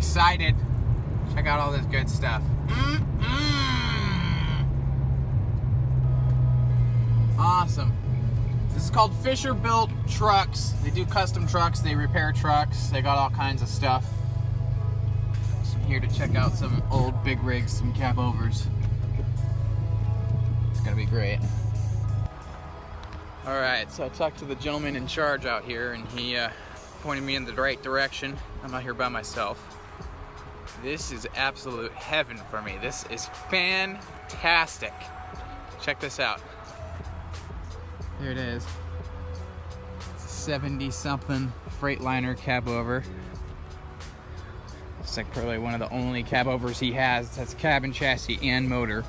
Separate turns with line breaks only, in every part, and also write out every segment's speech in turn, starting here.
excited. Check out all this good stuff. Awesome. This is called Fisher Built Trucks. They do custom trucks, they repair trucks, they got all kinds of stuff. So I'm here to check out some old big rigs, some cabovers. It's gonna be great. Alright, so I talked to the gentleman in charge out here and he pointed me in the right direction. I'm not here by myself. This is absolute heaven for me. This is fantastic. Check this out. Here it is. It's a 70-something Freightliner cabover. It's like probably one of the only cabovers he has that's cabin, chassis, and motor.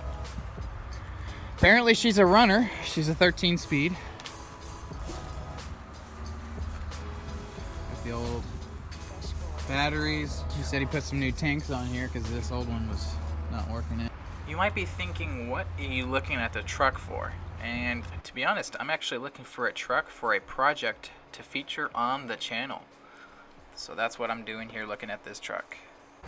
Apparently she's a runner. She's a 13-speed. Got the old batteries. He said he put some new tanks on here because this old one was not working it. You might be thinking, what are you looking at the truck for? And to be honest, I'm actually looking for a truck for a project to feature on the channel. So that's what I'm doing here, looking at this truck.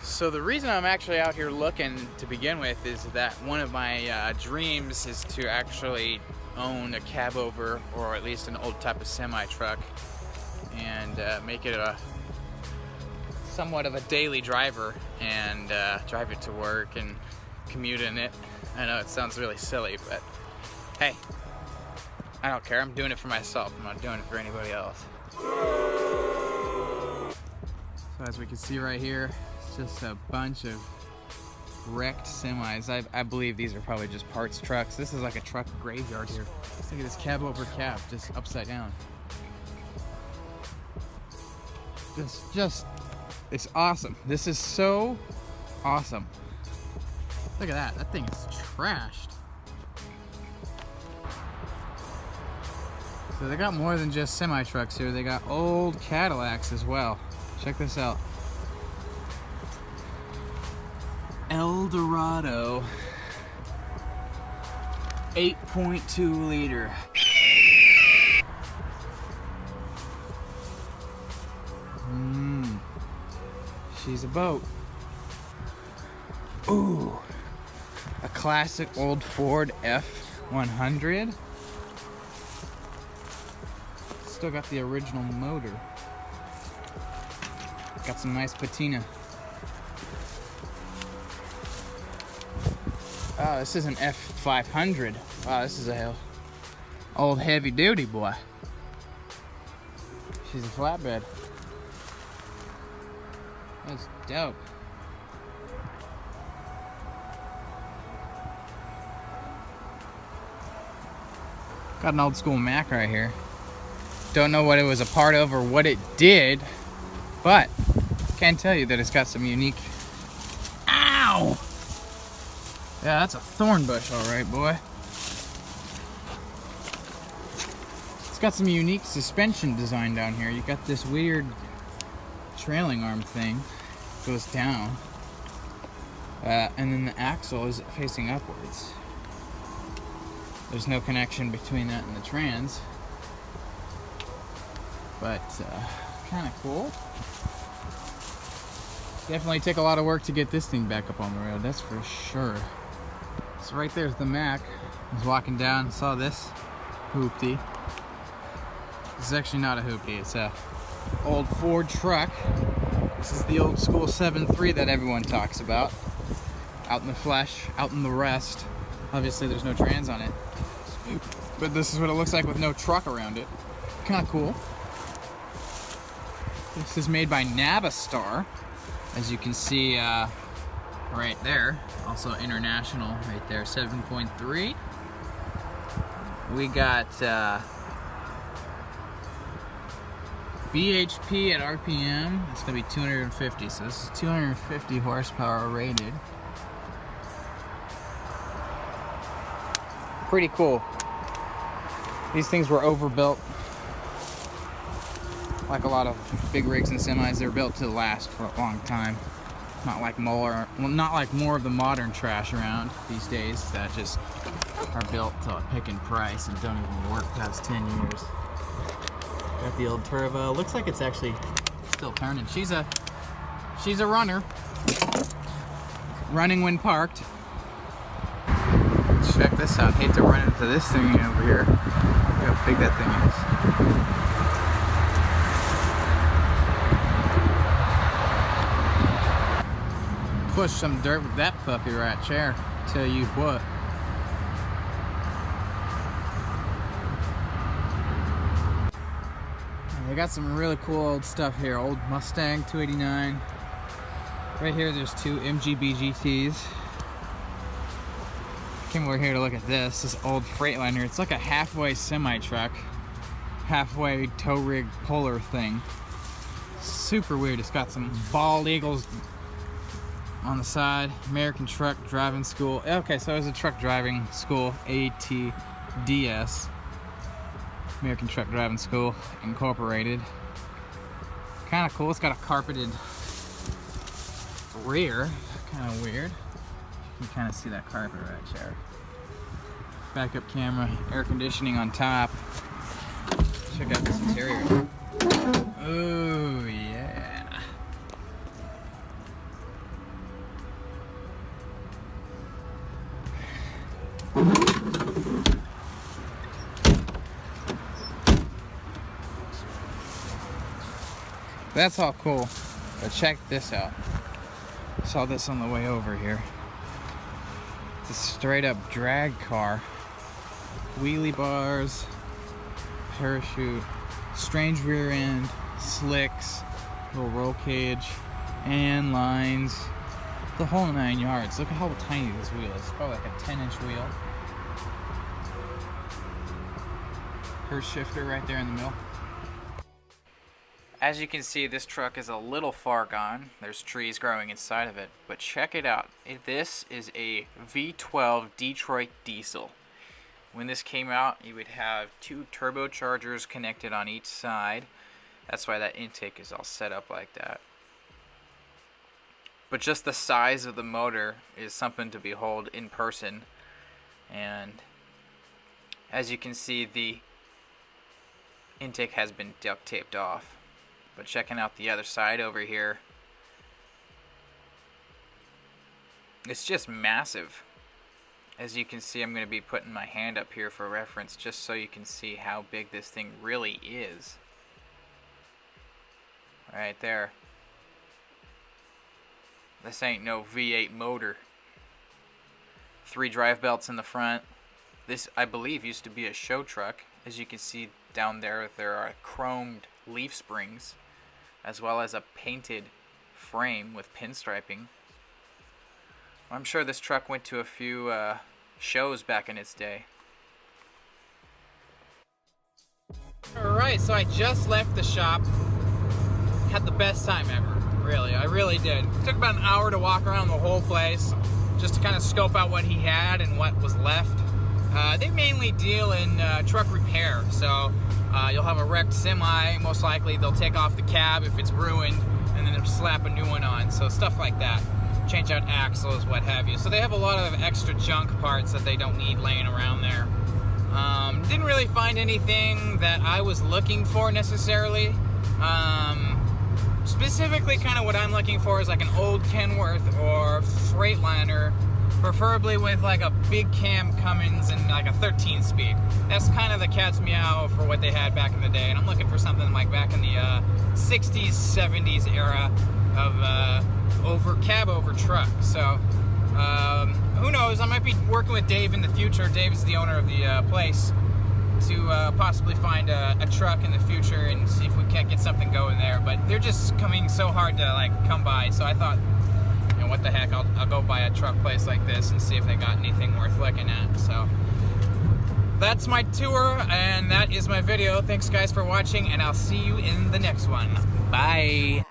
So the reason I'm actually out here looking to begin with is that one of my dreams is to actually own a cabover, or at least an old type of semi-truck, and make it a somewhat of a daily driver, and drive it to work and commute in it. I know it sounds really silly, but hey, I don't care. I'm doing it for myself. I'm not doing it for anybody else. So as we can see right here, it's just a bunch of wrecked semis. I believe these are probably just parts trucks. This is like a truck graveyard here. Let's look at this cab over cab, just upside down. It's awesome. This is so awesome. Look at that. That thing is trashed. So they got more than just semi-trucks here. They got old Cadillacs as well. Check this out. Eldorado 8.2 liter. She's a boat. Ooh, a classic old Ford F100. Still got the original motor. Got some nice patina. Oh, this is an F500. Wow, this is a old heavy duty boy. She's a flatbed. That's dope. Got an old school Mac right here. Don't know what it was a part of or what it did, but can tell you that it's got some unique... Ow! Yeah, that's a thorn bush, all right, boy. It's got some unique suspension design down here. You got this weird trailing arm thing, goes down, and then the axle is facing upwards. There's no connection between that and the trans. But kind of cool. Definitely take a lot of work to get this thing back up on the road, that's for sure. So right there's the Mac. I was walking down and saw this hoopty. This is actually not a hoopty, it's a old Ford truck. This is the old school 7.3 that everyone talks about. Out in the flesh, out in the rest. Obviously there's no trans on it. But this is what it looks like with no truck around it. Kind of cool. This is made by Navistar, as you can see right there. Also international right there, 7.3. We got BHP at RPM. It's gonna be 250, so this is 250 horsepower rated. Pretty cool. These things were overbuilt. Like a lot of big rigs and semis, they're built to last for a long time. Not like more of the modern trash around these days that just are built to a picking price and don't even work past 10 years. Got the old turbo. Looks like it's actually still turning. She's she's a runner. Running when parked. Check this out. Hate to run into this thing over here. Look how big that thing is. Push some dirt with that puppy right there. Tell you what. They got some really cool old stuff here. Old Mustang 289. Right here there's two MGB GTs. Came over here to look at this old Freightliner. It's like a halfway semi-truck, halfway tow rig puller thing. Super weird. It's got some bald eagles on the side. American Truck Driving School. Okay, so it was a truck driving school, ATDS. American Truck Driving School Incorporated. Kind of cool. It's got a carpeted rear. Kind of weird. You can kind of see that carpet right there. Backup camera, air conditioning on top. Check out this interior. Oh yeah. That's all cool, but check this out. Saw this on the way over here. It's a straight up drag car. Wheelie bars, parachute, strange rear end, slicks, little roll cage, and lines. The whole 9 yards. Look at how tiny this wheel is. It's probably like a 10-inch wheel. Her shifter right there in the middle. As you can see, this truck is a little far gone. There's trees growing inside of it, but check it out. This is a V12 Detroit diesel. When this came out, you would have two turbochargers connected on each side. That's why that intake is all set up like that. But just the size of the motor is something to behold in person. And as you can see, the intake has been duct taped off. But checking out the other side over here, it's just massive. As you can see, I'm going to be putting my hand up here for reference just so you can see how big this thing really is. Right there. This ain't no V8 motor. 3 drive belts in the front. This, I believe, used to be a show truck. As you can see down there, there are chromed leaf springs, as well as a painted frame with pinstriping. I'm sure this truck went to a few shows back in its day. Alright, so I just left the shop. Had the best time ever, really. I really did. It took about an hour to walk around the whole place, just to kind of scope out what he had and what was left. They mainly deal in truck repair, so you'll have a wrecked semi, most likely they'll take off the cab if it's ruined, and then they'll slap a new one on, so stuff like that. Change out axles, what have you. So they have a lot of extra junk parts that they don't need laying around there. Didn't really find anything that I was looking for necessarily. Specifically, kind of what I'm looking for is like an old Kenworth or Freightliner, preferably with like a big cam Cummins and like a 13-speed. That's kind of the cat's meow for what they had back in the day, and I'm looking for something like back in the 60s, 70s era of cabover truck. So who knows? I might be working with Dave in the future. Dave is the owner of the place, to possibly find a truck in the future and see if we can't get something going there. But they're just coming so hard to like come by. So I thought, you know, what the heck? I'll go by a truck place like this and see if they got anything worth looking at. So that's my tour, and that is my video. Thanks guys for watching, and I'll see you in the next one. Bye.